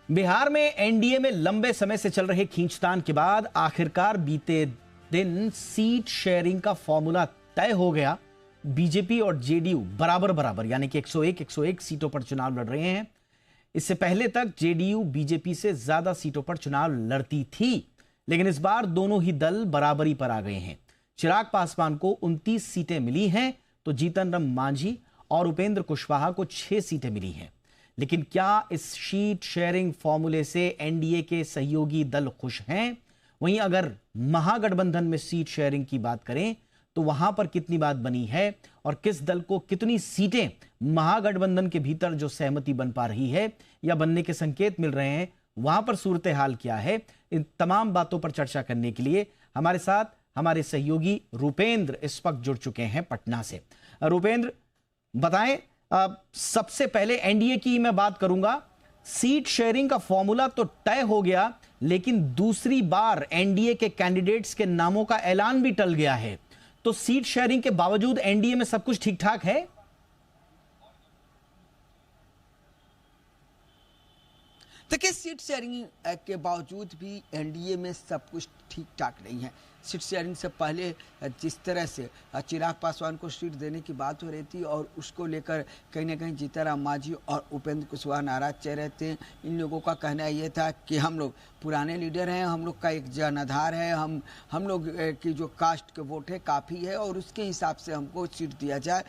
बिहार में एनडीए में लंबे समय से चल रहे खींचतान के बाद आखिरकार बीते दिन सीट शेयरिंग का फॉर्मूला तय हो गया। बीजेपी और जेडीयू बराबर बराबर यानी कि 101 सीटों पर चुनाव लड़ रहे हैं। इससे पहले तक जेडीयू बीजेपी से ज्यादा सीटों पर चुनाव लड़ती थी, लेकिन इस बार दोनों ही दल बराबरी पर आ गए हैं। चिराग पासवान को 29 सीटें मिली हैं तो जीतन राम मांझी और उपेंद्र कुशवाहा को 6 सीटें मिली हैं। लेकिन क्या इस सीट शेयरिंग फॉर्मूले से एनडीए के सहयोगी दल खुश हैं? वहीं अगर महागठबंधन में सीट शेयरिंग की बात करें तो वहां पर कितनी बात बनी है और किस दल को कितनी सीटें महागठबंधन के भीतर जो सहमति बन पा रही है या बनने के संकेत मिल रहे हैं, वहां पर सूरत हाल क्या है? इन तमाम बातों पर चर्चा करने के लिए हमारे साथ हमारे सहयोगी रूपेंद्र इस वक्त जुड़ चुके हैं पटना से। रूपेंद्र, बताएं, सबसे पहले एनडीए की मैं बात करूंगा। सीट शेयरिंग का फॉर्मूला तो तय हो गया, लेकिन दूसरी बार एनडीए के कैंडिडेट्स के नामों का ऐलान भी टल गया है। तो सीट शेयरिंग के बावजूद एनडीए में सब कुछ ठीक ठाक है? देखिए, सीट शेयरिंग के बावजूद भी एनडीए में सब कुछ ठीक ठाक नहीं है। सीट शेयरिंग से पहले जिस तरह से चिराग पासवान को सीट देने की बात हो रही थी और उसको लेकर कहीं ना कहीं जीतन राम मांझी और उपेंद्र कुशवाहा नाराज चल रहे थे। इन लोगों का कहना ये था कि हम लोग पुराने लीडर हैं, हम लोग का एक जनाधार है, हम लोग की जो कास्ट के वोट है काफ़ी है और उसके हिसाब से हमको सीट दिया जाए।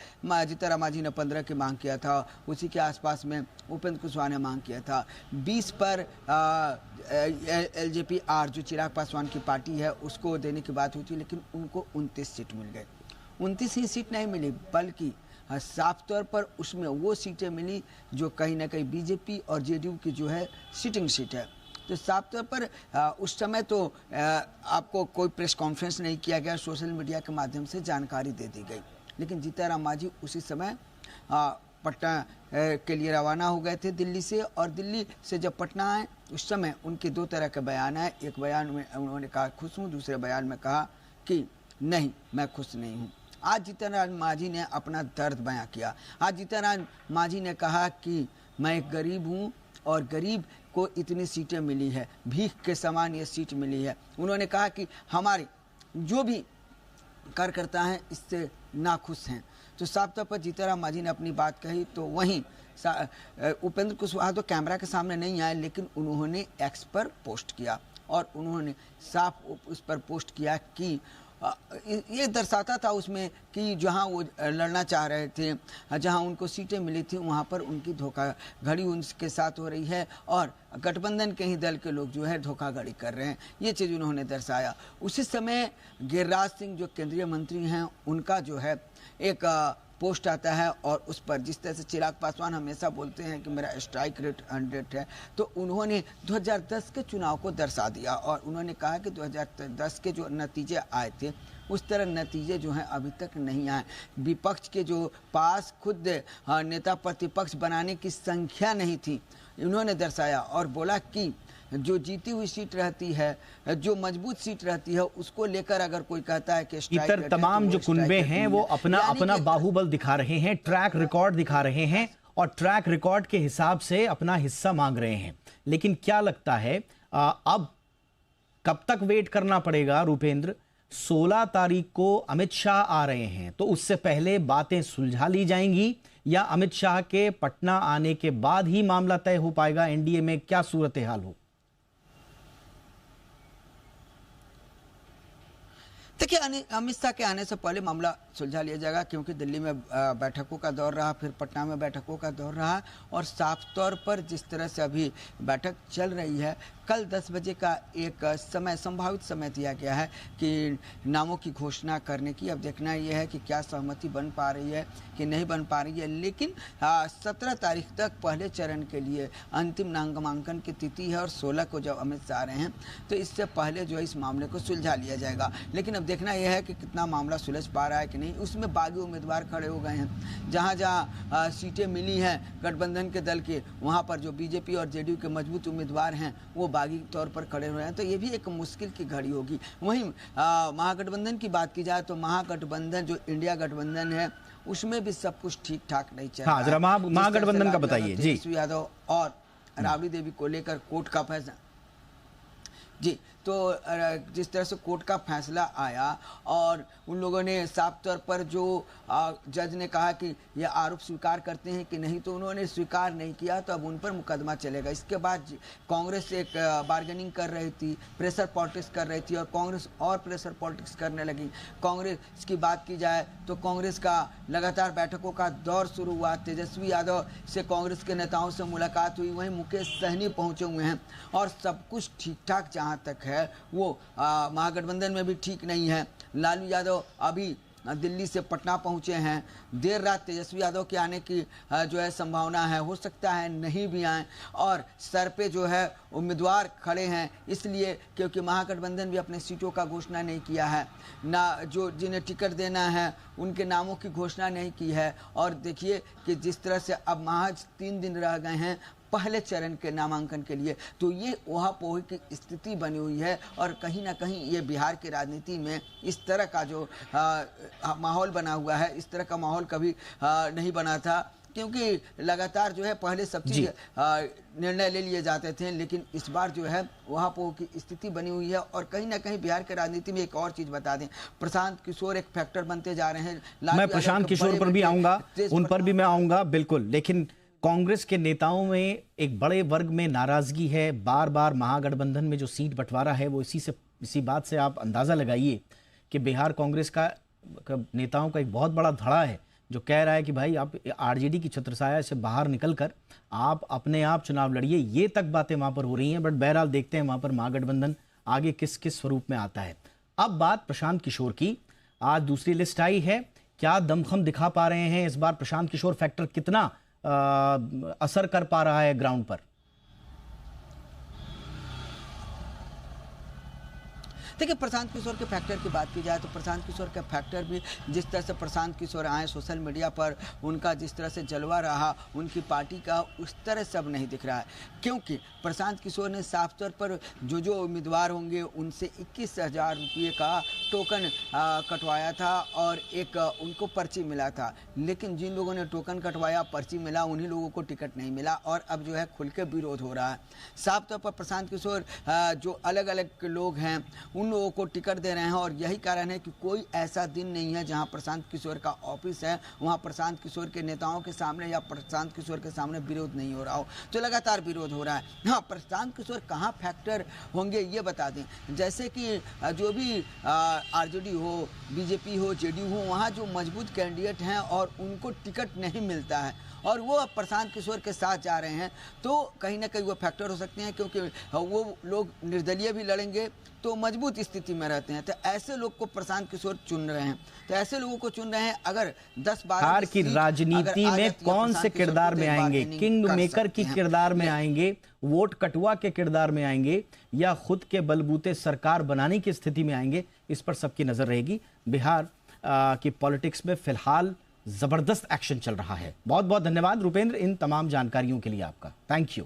जीतन राम मांझी ने 15 की मांग किया था, उसी के आसपास में उपेंद्र कुशवाहा ने मांग किया था 20 पर। एलजेपी आर जो चिराग पासवान की पार्टी है उसको देने की बात हुई थी, लेकिन उनको 29 सीट मिल गए। 29 ही सीट नहीं मिली, बल्कि साफ तौर पर उसमें वो सीटें मिली जो कहीं ना कहीं बीजेपी और जेडीयू की जो है सिटिंग सीट है। तो साफ तौर पर उस समय तो आपको कोई प्रेस कॉन्फ्रेंस नहीं किया गया, सोशल मीडिया के माध्यम से जानकारी दे दी गई। लेकिन जीतन राम मांझी उसी समय पटना के लिए रवाना हो गए थे दिल्ली से, और दिल्ली से जब पटना आए उस समय उनके दो तरह के बयान आए। एक बयान में उन्होंने कहा खुश हूँ, दूसरे बयान में कहा कि नहीं, मैं खुश नहीं हूँ। आज जीतन राम मांझी ने अपना दर्द बयां किया। आज जीतन राम मांझी ने कहा कि मैं एक गरीब हूँ और गरीब को इतनी सीटें मिली है, भीख के समान ये सीट मिली है। उन्होंने कहा कि हमारे जो भी कार्यकर्ता हैं इससे नाखुश हैं। तो साफ तौर पर जीतन राम मांझी ने अपनी बात कही। तो वहीं उपेंद्र कुशवाहा तो कैमरा के सामने नहीं आए, लेकिन उन्होंने एक्स पर पोस्ट किया और उन्होंने साफ उस पर पोस्ट किया कि ये दर्शाता था उसमें कि जहां वो लड़ना चाह रहे थे, जहां उनको सीटें मिली थी, वहां पर उनकी धोखाधड़ी उनके साथ हो रही है और गठबंधन के ही दल के लोग जो है धोखाधड़ी कर रहे हैं। ये चीज़ उन्होंने दर्शाया। उसी समय गिरिराज सिंह जो केंद्रीय मंत्री हैं उनका जो है एक पोस्ट आता है और उस पर जिस तरह से चिराग पासवान हमेशा बोलते हैं कि मेरा स्ट्राइक रेट 100 है, तो उन्होंने 2010 के चुनाव को दर्शा दिया और उन्होंने कहा कि 2010 के जो नतीजे आए थे उस तरह नतीजे जो हैं अभी तक नहीं आए। विपक्ष के जो पास खुद नेता प्रतिपक्ष बनाने की संख्या नहीं थी, उन्होंने दर्शाया और बोला कि जो जीती हुई सीट रहती है, जो मजबूत सीट रहती है, उसको लेकर अगर कोई कहता है कि इतर तमाम जो कुनबे हैं वो अपना बाहुबल दिखा रहे हैं, ट्रैक रिकॉर्ड दिखा रहे हैं और ट्रैक रिकॉर्ड के हिसाब से अपना हिस्सा मांग रहे हैं। लेकिन क्या लगता है अब कब तक वेट करना पड़ेगा रूपेंद्र? 16 तारीख को अमित शाह आ रहे हैं, तो उससे पहले बातें सुलझा ली जाएंगी या अमित शाह के पटना आने के बाद ही मामला तय हो पाएगा? एनडीए में क्या सूरत हाल हो? देखिए, अमित शाह के आने से पहले मामला सुलझा लिया जाएगा, क्योंकि दिल्ली में बैठकों का दौर रहा, फिर पटना में बैठकों का दौर रहा और साफ तौर पर जिस तरह से अभी बैठक चल रही है, कल 10 बजे का एक समय संभावित समय दिया गया है कि नामों की घोषणा करने की। अब देखना यह है कि क्या सहमति बन पा रही है कि नहीं बन पा रही है। लेकिन 17 तारीख तक पहले चरण के लिए अंतिम नामांकन की तिथि है और 16 को जब अमित शाह आ रहे हैं तो इससे पहले जो है इस मामले को सुलझा लिया जाएगा। लेकिन अब देखना यह है कि कितना मामला सुलझ पा रहा है कि नहीं। उसमें बागी उम्मीदवार खड़े हो गए हैं। जहाँ जहाँ सीटें मिली हैं गठबंधन के दल के, वहाँ पर जो बीजेपी और जेडीयू के मजबूत उम्मीदवार हैं वो बागी तौर पर खड़े हुए हैं। तो ये भी एक मुश्किल की घड़ी होगी। वहीं महागठबंधन की बात की जाए तो महागठबंधन जो इंडिया गठबंधन है उसमें भी सब कुछ ठीक ठाक नहीं चल रहा है। हाँ, जरा महागठबंधन का बताइए जी। यादव और राबड़ी देवी को लेकर कोर्ट का फैसला जी, तो जिस तरह से कोर्ट का फैसला आया और उन लोगों ने साफ तौर पर जो जज ने कहा कि ये आरोप स्वीकार करते हैं कि नहीं, तो उन्होंने स्वीकार नहीं किया, तो अब उन पर मुकदमा चलेगा। इसके बाद कांग्रेस एक बार्गेनिंग कर रही थी, प्रेशर पॉलिटिक्स कर रही थी और कांग्रेस और प्रेशर पॉलिटिक्स करने लगी। कांग्रेस की बात की जाए तो कांग्रेस का लगातार बैठकों का दौर शुरू हुआ। तेजस्वी यादव से कांग्रेस के नेताओं से मुलाकात हुई, वहीं मुकेश सहनी पहुंचे हुए हैं और सब कुछ ठीक ठाक जहाँ तक है वो महागठबंधन में भी ठीक नहीं है। लालू यादव अभी दिल्ली से पटना पहुंचे हैं। देर रात तेजस्वी यादव के आने की जो है संभावना है, हो सकता है नहीं भी आए। और सर पे जो है उम्मीदवार खड़े हैं, इसलिए क्योंकि महागठबंधन भी अपने सीटों का घोषणा नहीं किया है, ना जो जिन्हें टिकट देना है उनके नामों की घोषणा नहीं की है। और देखिए कि जिस तरह से अब महज 3 दिन रह गए हैं पहले चरण के नामांकन के लिए, तो ये ओहापोही की स्थिति बनी हुई है। और कहीं ना कहीं ये बिहार की राजनीति में इस तरह का जो माहौल बना हुआ है, इस तरह का माहौल कभी नहीं बना था, क्योंकि लगातार जो है पहले सब चीज़ निर्णय ले लिए जाते थे, लेकिन इस बार जो है ओहापोह की स्थिति बनी हुई है। और कहीं ना कहीं बिहार के राजनीति में एक और चीज़ बता दें, प्रशांत किशोर एक फैक्टर बनते जा रहे हैं। मैं प्रशांत किशोर पर भी आऊँगा, उन पर भी मैं आऊँगा बिल्कुल, लेकिन कांग्रेस के नेताओं में एक बड़े वर्ग में नाराजगी है। बार बार महागठबंधन में जो सीट बंटवारा है वो इसी बात से आप अंदाज़ा लगाइए कि बिहार कांग्रेस का नेताओं का एक बहुत बड़ा धड़ा है जो कह रहा है कि भाई आप आरजेडी की छत्रछाया से बाहर निकलकर आप अपने आप चुनाव लड़िए। ये तक बातें वहाँ पर हो रही हैं, बट बहरहाल देखते हैं वहाँ पर महागठबंधन आगे किस किस स्वरूप में आता है। अब बात प्रशांत किशोर की, आज दूसरी लिस्ट आई है, क्या दमखम दिखा पा रहे हैं इस बार प्रशांत किशोर? फैक्टर कितना असर कर पा रहा है ग्राउंड पर? देखिए, प्रशांत किशोर के फैक्टर की बात की जाए तो प्रशांत किशोर का फैक्टर भी, जिस तरह से प्रशांत किशोर आए सोशल मीडिया पर, उनका जिस तरह से जलवा रहा उनकी पार्टी का, उस तरह से अब नहीं दिख रहा है। क्योंकि प्रशांत किशोर ने साफ तौर पर जो उम्मीदवार होंगे उनसे 21,000 रुपये का टोकन कटवाया था और एक उनको पर्ची मिला था। लेकिन जिन लोगों ने टोकन कटवाया, पर्ची मिला, उन्हीं लोगों को टिकट नहीं मिला और अब जो है खुल के विरोध हो रहा है। साफ तौर पर प्रशांत किशोर जो अलग अलग लोग हैं उन लोगों को टिकट दे रहे हैं और यही कारण है कि कोई ऐसा दिन नहीं है जहां प्रशांत किशोर का ऑफिस है वहां प्रशांत किशोर के नेताओं के सामने या प्रशांत किशोर के सामने विरोध नहीं हो रहा हो। तो लगातार विरोध हो रहा है। हाँ, प्रशांत किशोर कहाँ फैक्टर होंगे ये बता दें। जैसे कि जो भी आरजेडी हो, बीजेपी हो, जेडीयू हो, वहाँ जो मजबूत कैंडिडेट हैं और उनको टिकट नहीं मिलता है और वो अब प्रशांत किशोर के साथ जा रहे हैं, तो कहीं ना कहीं वो फैक्टर हो सकते हैं, क्योंकि वो लोग निर्दलीय भी लड़ेंगे तो मजबूत स्थिति में रहते हैं। तो ऐसे लोग को प्रशांत किशोर चुन रहे हैं, तो ऐसे लोगों को चुन रहे हैं। अगर 10-12 बिहार की राजनीति में कौन से किरदार में आएंगे? किंग मेकर की किरदार में आएंगे, वोट कटुआ के किरदार में आएंगे, या खुद के बलबूते सरकार बनाने की स्थिति में आएंगे? इस पर सबकी नजर रहेगी। बिहार की पॉलिटिक्स में फिलहाल जबरदस्त एक्शन चल रहा है। बहुत बहुत धन्यवाद रुपेंद्र इन तमाम जानकारियों के लिए आपका। Thank you.